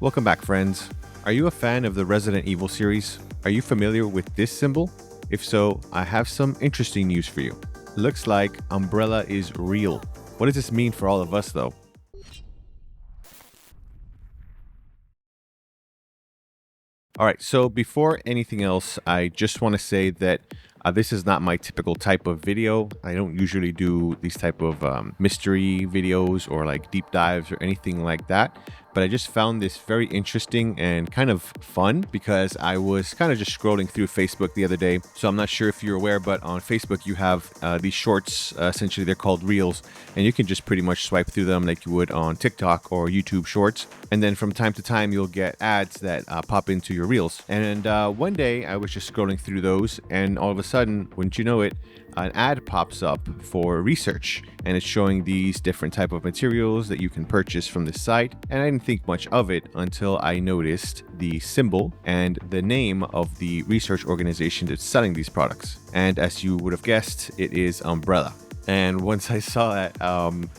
Welcome back, friends. Are you a fan of the Resident Evil series? Are you familiar with this symbol? If so, I have some interesting news for you. Looks like Umbrella is real. What does this mean for all of us, though? All right, so before anything else, I just want to say that this is not my typical type of video. I don't usually do these type of mystery videos or like deep dives or anything like that. But I just found this very interesting and kind of fun because I was kind of just scrolling through Facebook the other day. So I'm not sure if you're aware, but on Facebook you have these shorts. Essentially, they're called Reels, and you can just pretty much swipe through them like you would on TikTok or YouTube Shorts. And then from time to time, you'll get ads that pop into your Reels. And one day I was just scrolling through those, and all of a sudden, wouldn't you know it, an ad pops up for research, and it's showing these different type of materials that you can purchase from the site. And I didn't think much of it until I noticed the symbol and the name of the research organization that's selling these products. And as you would have guessed, it is Umbrella. And once I saw that,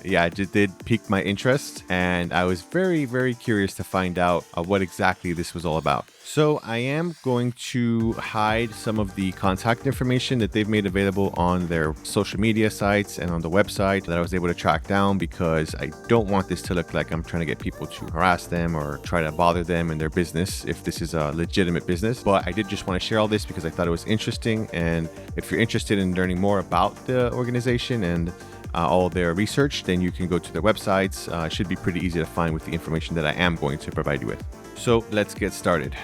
it just did pique my interest, and I was very, very curious to find out what exactly this was all about. So I am going to hide some of the contact information that they've made available on their social media sites and on the website that I was able to track down, because I don't want this to look like I'm trying to get people to harass them or try to bother them in their business if this is a legitimate business. But I did just want to share all this because I thought it was interesting. And if you're interested in learning more about the organization and all their research, then you can go to their websites. It should be pretty easy to find with the information that I am going to provide you with. So let's get started.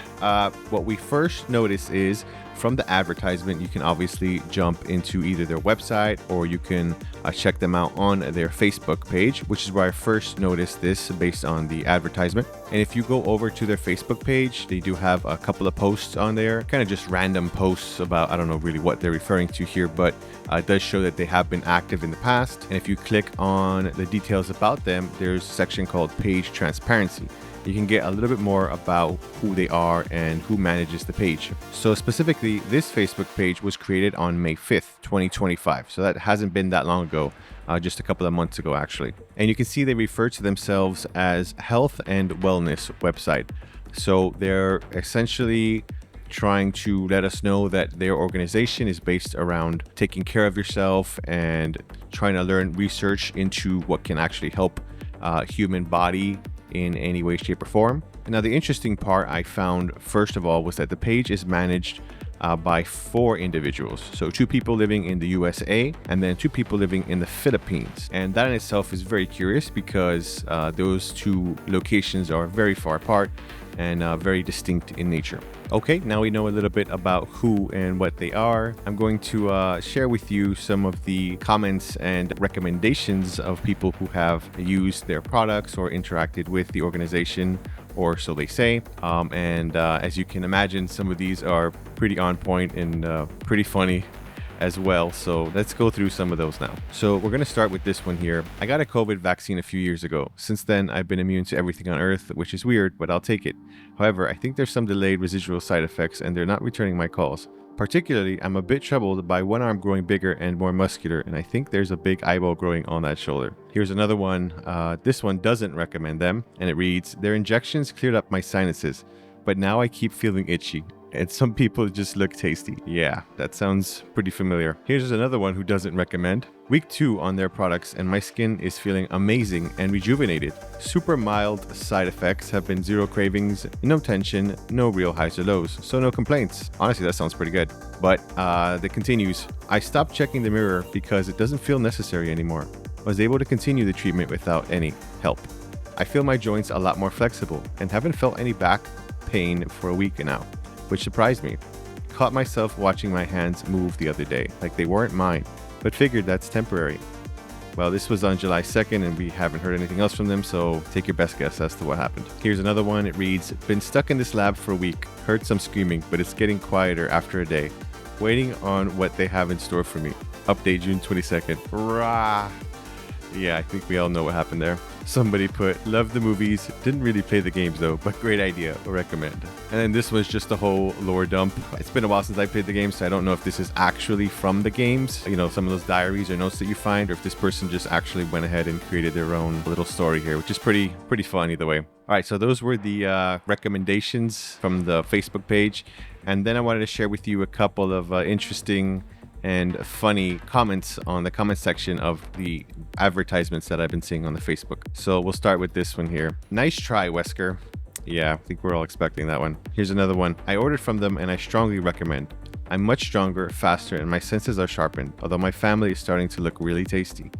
What we first notice is from the advertisement, you can obviously jump into either their website or you can check them out on their Facebook page, which is where I first noticed this based on the advertisement. And if you go over to their Facebook page, they do have a couple of posts on there, kind of just random posts about, I don't know really what they're referring to here, but it does show that they have been active in the past. And if you click on the details about them, there's a section called Page Transparency. You can get a little bit more about who they are and who manages the page. So specifically, this Facebook page was created on May 5th, 2025. So that hasn't been that long ago, just a couple of months ago, actually. And you can see they refer to themselves as Health and Wellness Website. So they're essentially trying to let us know that their organization is based around taking care of yourself and trying to learn research into what can actually help human body in any way, shape, or form. Now, the interesting part I found, first of all, was that the page is managed by 4 individuals. So 2 people living in the USA and then 2 people living in the Philippines. And that in itself is very curious because those 2 locations are very far apart and very distinct in nature. Okay, now we know a little bit about who and what they are. I'm going to share with you some of the comments and recommendations of people who have used their products or interacted with the organization, or so they say. As you can imagine, some of these are pretty on point and pretty funny as well. So let's go through some of those now. So we're going to start with this one here. I got a COVID vaccine a few years ago. Since then, I've been immune to everything on Earth, which is weird, but I'll take it. However, I think there's some delayed residual side effects and they're not returning my calls. Particularly, I'm a bit troubled by one arm growing bigger and more muscular, and I think there's a big eyeball growing on that shoulder. Here's another one. This one doesn't recommend them, and it reads, their injections cleared up my sinuses, but now I keep feeling itchy. And some people just look tasty. Yeah, that sounds pretty familiar. Here's another one who doesn't recommend. Week 2 on their products and my skin is feeling amazing and rejuvenated. Super mild side effects, have been 0 cravings, no tension, no real highs or lows. So no complaints. Honestly, that sounds pretty good. But that continues. I stopped checking the mirror because it doesn't feel necessary anymore. I was able to continue the treatment without any help. I feel my joints a lot more flexible and haven't felt any back pain for a week now, which surprised me. Caught myself watching my hands move the other day, like they weren't mine, but figured that's temporary. Well, this was on July 2nd and we haven't heard anything else from them, so take your best guess as to what happened. Here's another one. It reads, been stuck in this lab for a week, heard some screaming, but it's getting quieter after a day. Waiting on what they have in store for me. Update June 22nd. Rah! Yeah, I think we all know what happened there. Somebody put, love the movies, didn't really play the games though, but great idea, recommend. And then this was just a whole lore dump. It's been a while since I played the game, so I don't know if this is actually from the games, you know, some of those diaries or notes that you find, or if this person just actually went ahead and created their own little story here, which is pretty fun either way. All right, so those were the recommendations from the Facebook page. And then I wanted to share with you a couple of interesting and funny comments on the comment section of the advertisements that I've been seeing on the Facebook. So we'll start with this one here. Nice try, Wesker. Yeah, I think we're all expecting that one. Here's another one. I ordered from them and I strongly recommend. I'm much stronger, faster, and my senses are sharpened, although my family is starting to look really tasty.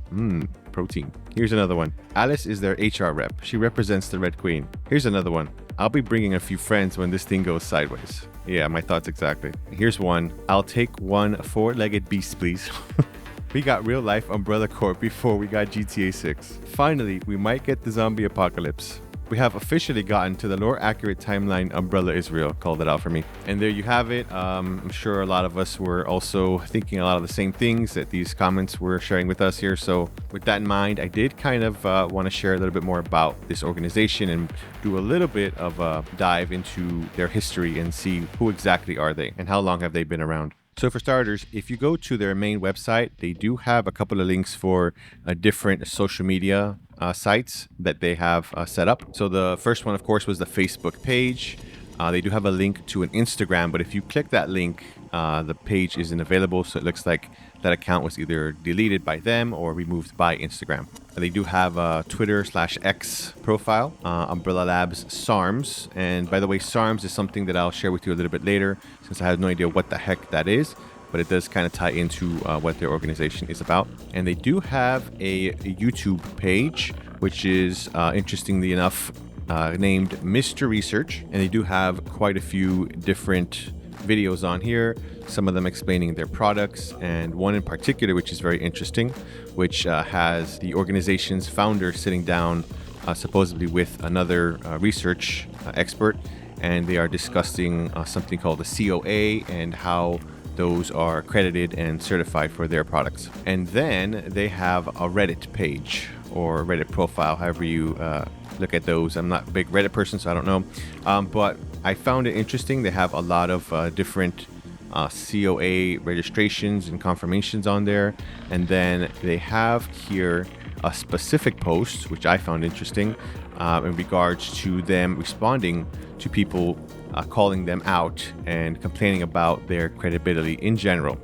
Protein. Here's another one. Alice is their HR rep. She represents the Red Queen. Here's another one. I'll be bringing a few friends when this thing goes sideways. Yeah, my thoughts exactly. Here's one. I'll take one four-legged beast, please. We got real life Umbrella Corp before we got GTA 6. Finally, we might get the zombie apocalypse. We have officially gotten to the lore accurate timeline. Umbrella is real. Called it out for me. And there you have it. I'm sure a lot of us were also thinking a lot of the same things that these comments were sharing with us here. So with that in mind, I did kind of want to share a little bit more about this organization and do a little bit of a dive into their history and see who exactly are they and how long have they been around. So for starters, if you go to their main website, they do have a couple of links for different social media sites that they have set up. So the first one, of course, was the Facebook page. They do have a link to an Instagram, but if you click that link, the page isn't available. So it looks like that account was either deleted by them or removed by Instagram. They do have a Twitter/X profile, Umbrella Labs SARMS. And by the way, SARMS is something that I'll share with you a little bit later, since I have no idea what the heck that is, but it does kind of tie into what their organization is about. And they do have a YouTube page, which is interestingly enough named Mr. Research. And they do have quite a few different videos on here, some of them explaining their products, and one in particular which is very interesting, which has the organization's founder sitting down supposedly with another research expert, and they are discussing something called a COA and how those are accredited and certified for their products. And then they have a Reddit page or Reddit profile, however you look at those. I'm not a big Reddit person, so I don't know, but I found it interesting. They have a lot of different COA registrations and confirmations on there, and then they have here a specific post which I found interesting in regards to them responding to people calling them out and complaining about their credibility in general.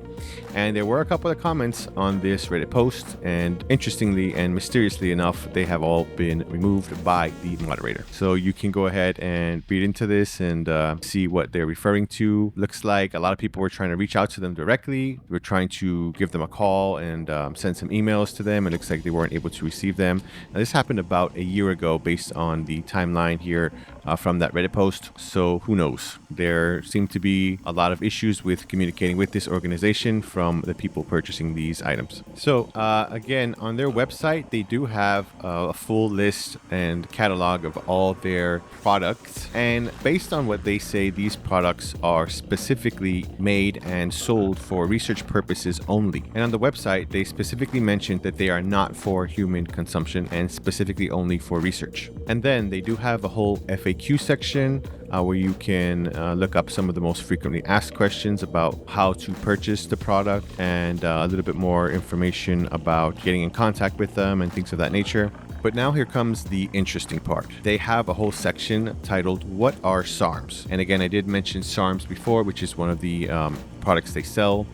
And there were a couple of comments on this Reddit post, and interestingly and mysteriously enough, they have all been removed by the moderator. So you can go ahead and read into this and see what they're referring to. Looks like a lot of people were trying to reach out to them directly. We're trying to give them a call and send some emails to them. It looks like they weren't able to receive them. Now, this happened about a year ago based on the timeline here from that Reddit post. So who knows? There seem to be a lot of issues with communicating with this organization from the people purchasing these items. So again, on their website, they do have a full list and catalog of all their products. And based on what they say, these products are specifically made and sold for research purposes only. And on the website, they specifically mentioned that they are not for human consumption and specifically only for research. And then they do have a whole FAQ section where you can look up some of the most frequently asked questions about how to purchase the product, and a little bit more information about getting in contact with them and things of that nature. But now here comes the interesting part. They have a whole section titled, What are SARMs? And again, I did mention SARMs before, which is one of the products they sell.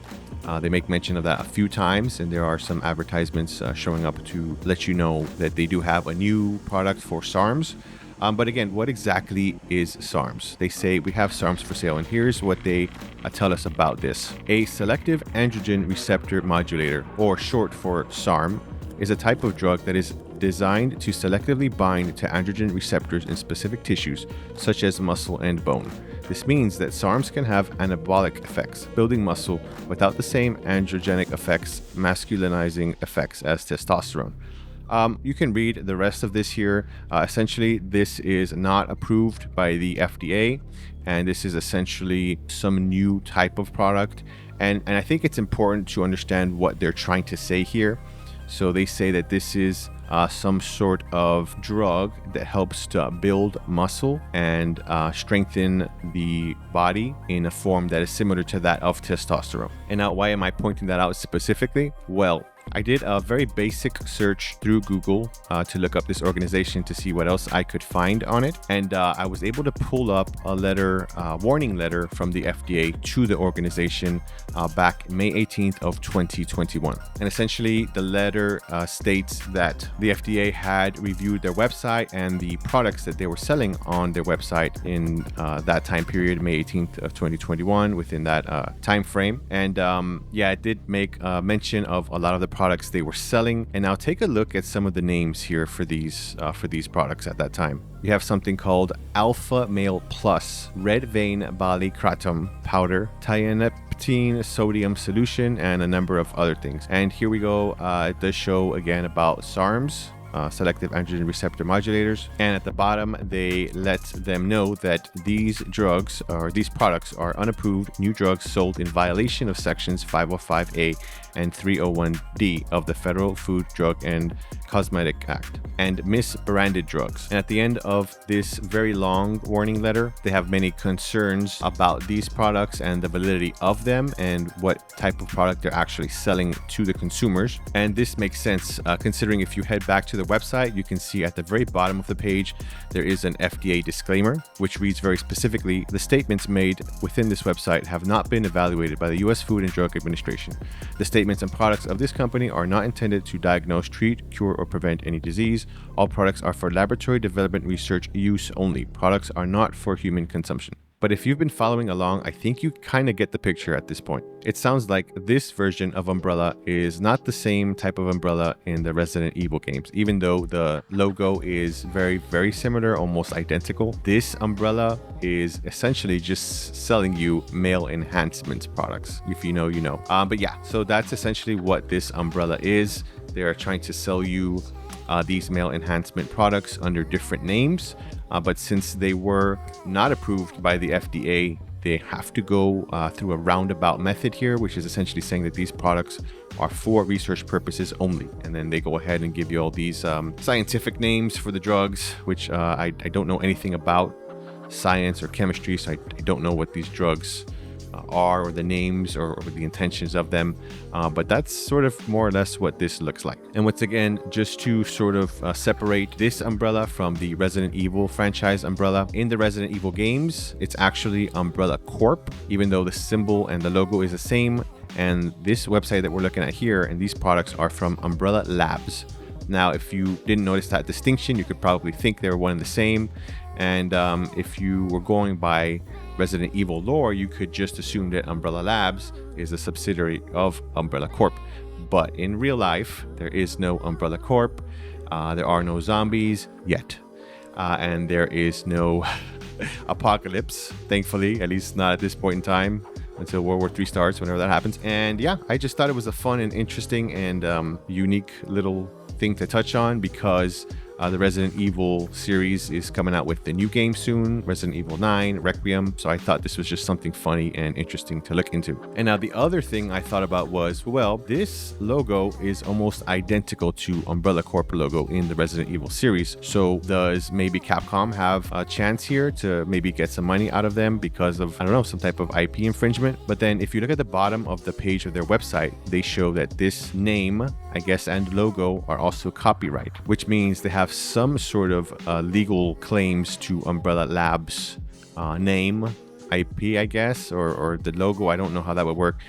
They make mention of that a few times, and there are some advertisements showing up to let you know that they do have a new product for SARMs. But again, what exactly is SARMs? They say we have SARMs for sale, and here's what they tell us about this. A selective androgen receptor modulator, or short for SARM, is a type of drug that is designed to selectively bind to androgen receptors in specific tissues, such as muscle and bone. This means that SARMs can have anabolic effects, building muscle, without the same androgenic effects, masculinizing effects as testosterone. You can read the rest of this here. Essentially, this is not approved by the FDA, and this is essentially some new type of product. And I think it's important to understand what they're trying to say here. So they say that this is some sort of drug that helps to build muscle and strengthen the body in a form that is similar to that of testosterone. And now, why am I pointing that out specifically? Well, I did a very basic search through Google to look up this organization to see what else I could find on it. And I was able to pull up a letter, warning letter from the FDA to the organization back May 18th of 2021. And essentially the letter states that the FDA had reviewed their website and the products that they were selling on their website in that time period, May 18th of 2021, within that time frame. And yeah, it did make mention of a lot of the products they were selling. And now take a look at some of the names here for these products at that time. You have something called Alpha Male Plus, Red Vein Balicratum Powder, Tianeptine Sodium Solution, and a number of other things. And here we go. It does show again about SARMs, selective androgen receptor modulators, and at the bottom they let them know that these drugs or these products are unapproved new drugs sold in violation of sections 505A and 301D of the Federal Food, Drug, and Cosmetic Act, and misbranded drugs. And at the end of this very long warning letter, they have many concerns about these products and the validity of them and what type of product they're actually selling to the consumers. And this makes sense considering if you head back to the website, you can see at the very bottom of the page there is an FDA disclaimer, which reads very specifically, the statements made within this website have not been evaluated by the U.S. Food and Drug Administration. The statements and products of this company are not intended to diagnose, treat, cure, or prevent any disease. All products are for laboratory development research use only. Products are not for human consumption. But if you've been following along, I think you kind of get the picture at this point. It sounds like this version of umbrella is not the same type of umbrella in the Resident Evil games. Even though the logo is very, very similar, almost identical, this umbrella is essentially just selling you male enhancement products. If you know, you know. But yeah, so that's essentially what this umbrella is. They're trying to sell you these male enhancement products under different names. But since they were not approved by the FDA, they have to go through a roundabout method here, which is essentially saying that these products are for research purposes only. And then they go ahead and give you all these scientific names for the drugs, which I don't know anything about science or chemistry, so I don't know what these drugs are, or the names, or the intentions of them, but that's sort of more or less what this looks like. And once again, just to sort of separate this umbrella from the Resident Evil franchise umbrella, in the Resident Evil games it's actually Umbrella Corp, even though the symbol and the logo is the same. And this website that we're looking at here and these products are from Umbrella Labs. Now, if you didn't notice that distinction, you could probably think they were one and the same. And if you were going by Resident Evil lore, you could just assume that Umbrella Labs is a subsidiary of Umbrella Corp. But in real life, there is no Umbrella Corp. There are no zombies yet. And there is no apocalypse, thankfully, at least not at this point in time, until World War III starts, whenever that happens. And yeah, I just thought it was a fun and interesting and unique little thing to touch on, because the Resident Evil series is coming out with the new game soon, Resident Evil 9 Requiem. So I thought this was just something funny and interesting to look into. And now the other thing I thought about was, well, this logo is almost identical to Umbrella Corp logo in the Resident Evil series. So does maybe Capcom have a chance here to maybe get some money out of them because of, I don't know, some type of IP infringement? But then if you look at the bottom of the page of their website, they show that this name, I guess, and logo are also copyright, which means they have some sort of legal claims to Umbrella Labs name, IP, I guess, or the logo. I don't know how that would work.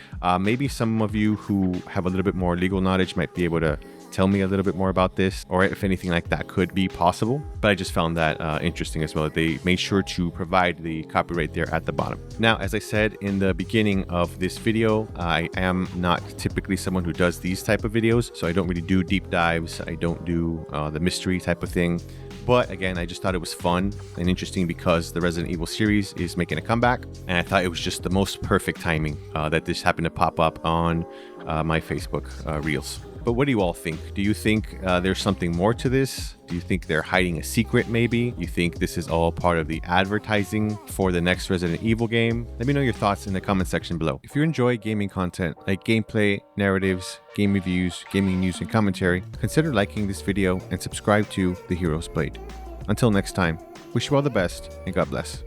Maybe some of you who have a little bit more legal knowledge might be able to tell me a little bit more about this, or if anything like that could be possible. But I just found that interesting as well, that they made sure to provide the copyright there at the bottom. Now, as I said in the beginning of this video, I am not typically someone who does these type of videos, so I don't really do deep dives. I don't do the mystery type of thing. But again, I just thought it was fun and interesting because the Resident Evil series is making a comeback, and I thought it was just the most perfect timing that this happened to pop up on my Facebook Reels. But what do you all think? Do you think there's something more to this? Do you think they're hiding a secret maybe? You think this is all part of the advertising for the next Resident Evil game? Let me know your thoughts in the comment section below. If you enjoy gaming content like gameplay, narratives, game reviews, gaming news, and commentary, consider liking this video and subscribe to The Hero's Blade. Until next time, wish you all the best and God bless.